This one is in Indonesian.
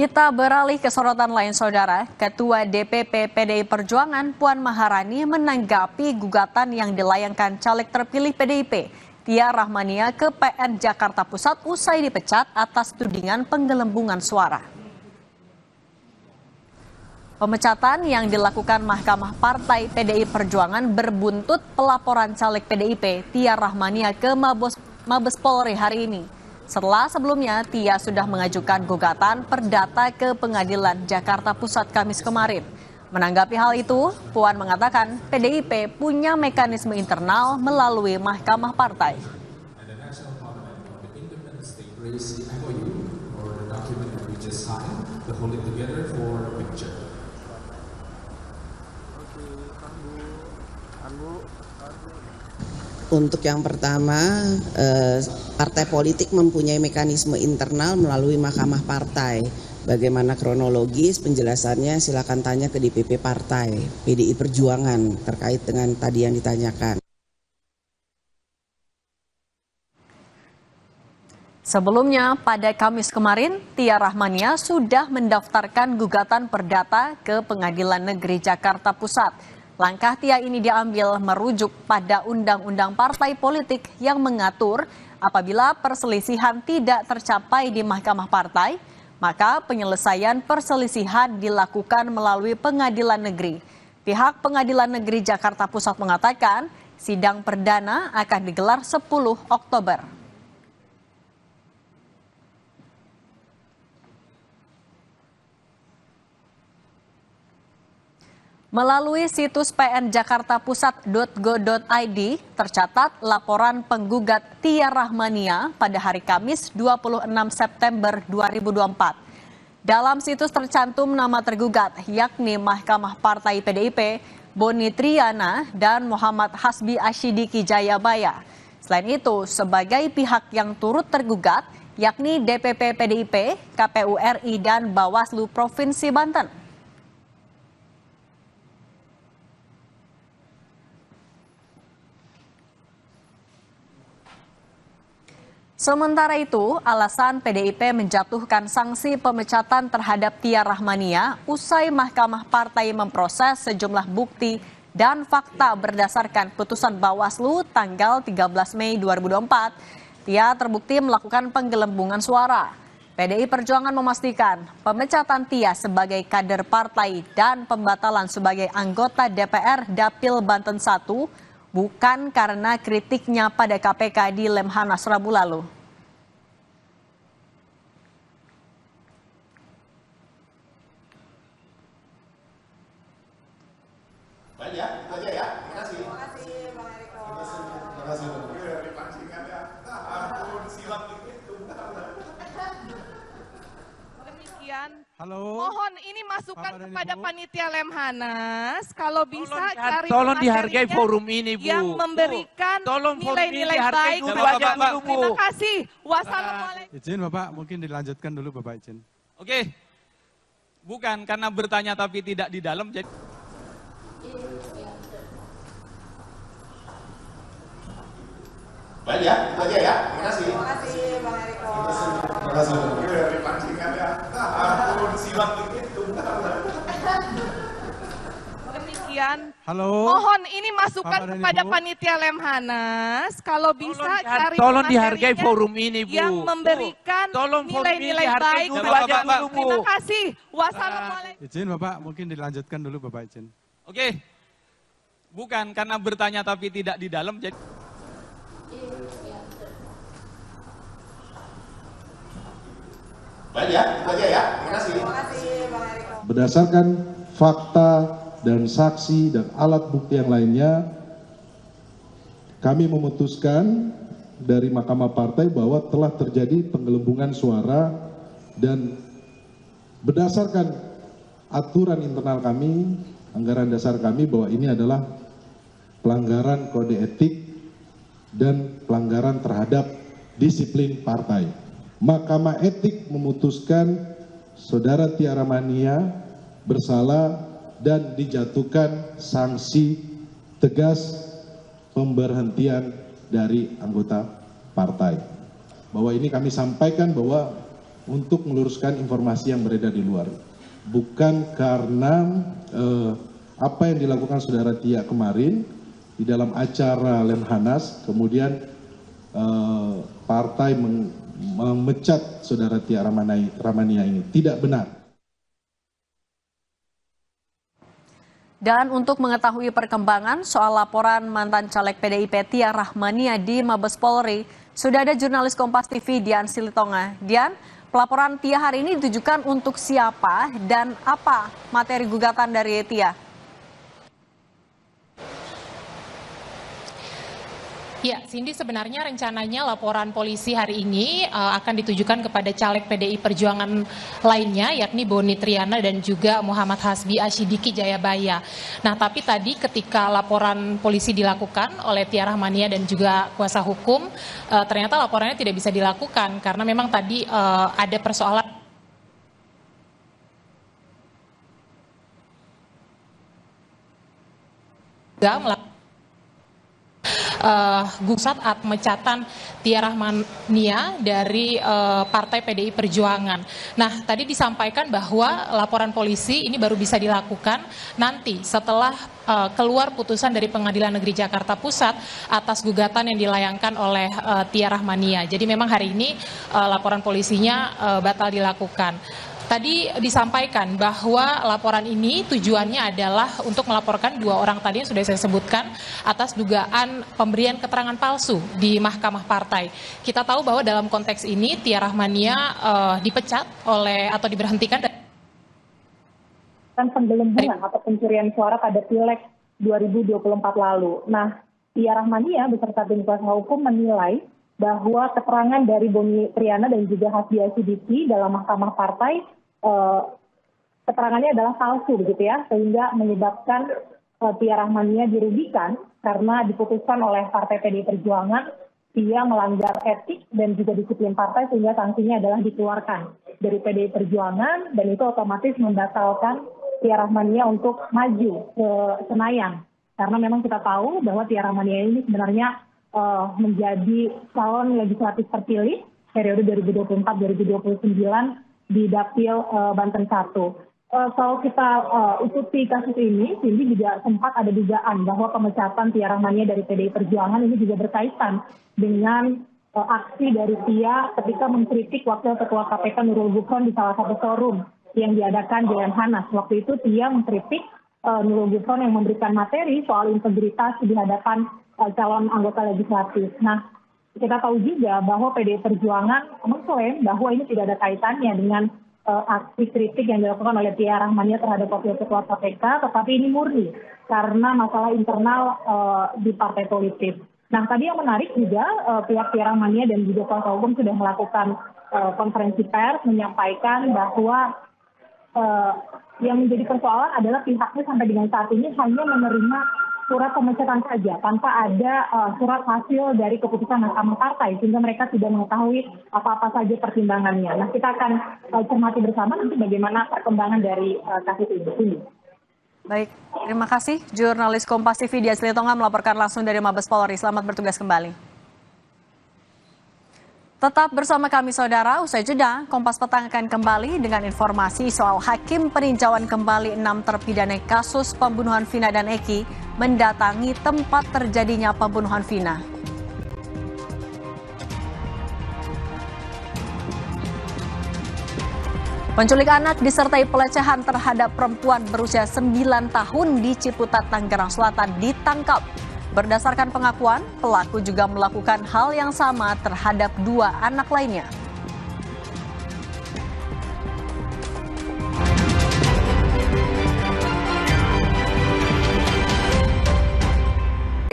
Kita beralih ke sorotan lain, Saudara. Ketua DPP PDI Perjuangan Puan Maharani menanggapi gugatan yang dilayangkan caleg terpilih PDIP, Tia Rahmania ke PN Jakarta Pusat usai dipecat atas tudingan penggelembungan suara. Pemecatan yang dilakukan Mahkamah Partai PDI Perjuangan berbuntut pelaporan caleg PDIP Tia Rahmania ke Mabes Polri hari ini. Setelah sebelumnya Tia sudah mengajukan gugatan perdata ke Pengadilan Jakarta Pusat Kamis kemarin. Menanggapi hal itu, Puan mengatakan PDIP punya mekanisme internal melalui Mahkamah Partai. Untuk yang pertama, partai politik mempunyai mekanisme internal melalui Mahkamah Partai. Bagaimana kronologis penjelasannya silakan tanya ke DPP Partai PDI Perjuangan terkait dengan tadi yang ditanyakan. Sebelumnya, pada Kamis kemarin, Tia Rahmania sudah mendaftarkan gugatan perdata ke Pengadilan Negeri Jakarta Pusat. Langkah Tia ini diambil merujuk pada Undang-Undang Partai Politik yang mengatur apabila perselisihan tidak tercapai di Mahkamah Partai, maka penyelesaian perselisihan dilakukan melalui Pengadilan Negeri. Pihak Pengadilan Negeri Jakarta Pusat mengatakan sidang perdana akan digelar 10 Oktober. Melalui situs pnjakartapusat.go.id tercatat laporan penggugat Tia Rahmania pada hari Kamis 26 September 2024. Dalam situs tercantum nama tergugat yakni Mahkamah Partai PDIP, Boni Triana, dan Muhammad Hasbi Ashidiki Jayabaya. Selain itu, sebagai pihak yang turut tergugat yakni DPP PDIP, KPU RI, dan Bawaslu Provinsi Banten. Sementara itu, alasan PDIP menjatuhkan sanksi pemecatan terhadap Tia Rahmania usai Mahkamah Partai memproses sejumlah bukti dan fakta berdasarkan putusan Bawaslu tanggal 13 Mei 2024. Tia terbukti melakukan penggelembungan suara. PDI Perjuangan memastikan pemecatan Tia sebagai kader partai dan pembatalan sebagai anggota DPR Dapil Banten 1 bukan karena kritiknya pada KPK di Lemhanas Rabu lalu. Baik ya, itu aja ya. Terima kasih. Terima kasih, Bang Eriko. Terima kasih. Dari pancingan ya. Ampun, silam dikit. Demikian. Halo. Mohon ini masukan kepada panitia Lemhanas, kalau bisa cari tolong dihargai forum ini, Bu. yang memberikan nilai-nilai baik. Terima kasih. Wassalamualaikum. Izin Bapak, mungkin dilanjutkan dulu Bapak izin. Oke. Bukan karena bertanya tapi tidak di dalam jadi Baik ya, itu aja ya. Terima kasih. Terima kasih, Bang Eriko. Terima kasih. Dari pancingan ya. Ampun, silam dikit. Demikian. Halo. Mohon ini masukan kepada panitia Lemhanas, kalau bisa cari tolong dihargai forum ini, Bu. yang memberikan nilai-nilai baik. Terima kasih. Wassalamualaikum. Izin Bapak, mungkin dilanjutkan dulu Bapak izin. Oke. Bukan karena bertanya tapi tidak di dalam jadi Baik ya, itu aja ya. Terima kasih. Terima kasih, Bang Eriko. Berdasarkan fakta dan saksi dan alat bukti yang lainnya, kami memutuskan dari Mahkamah Partai bahwa telah terjadi penggelembungan suara dan berdasarkan aturan internal kami, anggaran dasar kami bahwa ini adalah pelanggaran kode etik dan pelanggaran terhadap disiplin partai. Mahkamah Etik memutuskan Saudara Tia Rahmania bersalah dan dijatuhkan sanksi tegas pemberhentian dari anggota partai. Bahwa ini kami sampaikan bahwa untuk meluruskan informasi yang beredar di luar. Bukan karena apa yang dilakukan Saudara Tia kemarin di dalam acara Lemhanas, kemudian partai memecat Saudara Tia Rahmania ini. Tidak benar. Dan untuk mengetahui perkembangan soal laporan mantan caleg PDIP Tia Rahmania di Mabes Polri, sudah ada jurnalis Kompas TV Dian Silitonga. Dian, pelaporan Tia hari ini ditujukan untuk siapa dan apa materi gugatan dari Tia? Ya, Cindy, sebenarnya rencananya laporan polisi hari ini akan ditujukan kepada caleg PDI Perjuangan lainnya, yakni Boni Triana dan juga Muhammad Hasbi Asyidiki Jayabaya. Nah, tapi tadi ketika laporan polisi dilakukan oleh Tia Rahmania dan juga kuasa hukum, ternyata laporannya tidak bisa dilakukan karena memang tadi ada persoalan saat pemecatan Tia Rahmania dari Partai PDI Perjuangan. Nah, tadi disampaikan bahwa laporan polisi ini baru bisa dilakukan nanti setelah keluar putusan dari Pengadilan Negeri Jakarta Pusat atas gugatan yang dilayangkan oleh Tia Rahmania. Jadi memang hari ini laporan polisinya batal dilakukan. Tadi disampaikan bahwa laporan ini tujuannya adalah untuk melaporkan 2 orang tadi yang sudah saya sebutkan atas dugaan pemberian keterangan palsu di Mahkamah Partai. Kita tahu bahwa dalam konteks ini Tia Rahmania dipecat atau diberhentikan penggelembungan atau pencurian suara pada Pileg 2024 lalu. Nah, Tia Rahmania beserta tim kuasa hukum menilai bahwa keterangan dari Boni Triana dan juga Hasbi Asyidiki dalam Mahkamah Partai keterangannya adalah palsu begitu ya, sehingga menyebabkan Tia Rahmania dirugikan karena diputuskan oleh Partai PDI Perjuangan Tia melanggar etik dan juga disiplin partai sehingga sanksinya adalah dikeluarkan dari PDI Perjuangan dan itu otomatis membatalkan Tia Rahmania untuk maju ke Senayan karena memang kita tahu bahwa Tia Rahmania ini sebenarnya menjadi calon legislatif terpilih periode 2024-2029 di Dapil Banten 1. Kalau kita ikuti kasus ini juga sempat ada dugaan bahwa pemecatan Tia Rahmania dari PDI Perjuangan ini juga berkaitan dengan aksi dari Tia ketika mengkritik Wakil Ketua KPK Nurul Gufron di salah satu forum yang diadakan di Lemhanas. Waktu itu Tia mengkritik Nurul Gufron yang memberikan materi soal integritas di hadapan calon anggota legislatif. Nah, kita tahu juga bahwa PDI Perjuangan mengklaim bahwa ini tidak ada kaitannya dengan aksi kritik yang dilakukan oleh Tia Rahmania terhadap Wakil Ketua KPK, tetapi ini murni karena masalah internal di partai politik. Nah, tadi yang menarik juga pihak Tia Rahmania dan juga kuasa hukum sudah melakukan konferensi pers menyampaikan bahwa yang menjadi persoalan adalah pihaknya sampai dengan saat ini hanya menerima surat pemecatan saja tanpa ada surat hasil dari keputusan Mahkamah Partai sehingga mereka tidak mengetahui apa-apa saja pertimbangannya. Nah, kita akan cermati bersama nanti bagaimana perkembangan dari kasus ini. Baik, terima kasih jurnalis Kompas TV Dian Silitonga melaporkan langsung dari Mabes Polri. Selamat bertugas kembali. Tetap bersama kami saudara, usai jeda Kompas Petang akan kembali dengan informasi soal hakim peninjauan kembali 6 terpidana kasus pembunuhan Vina dan Eki mendatangi tempat terjadinya pembunuhan Vina. Penculik anak disertai pelecehan terhadap perempuan berusia 9 tahun di Ciputat, Tangerang Selatan ditangkap. Berdasarkan pengakuan, pelaku juga melakukan hal yang sama terhadap 2 anak lainnya.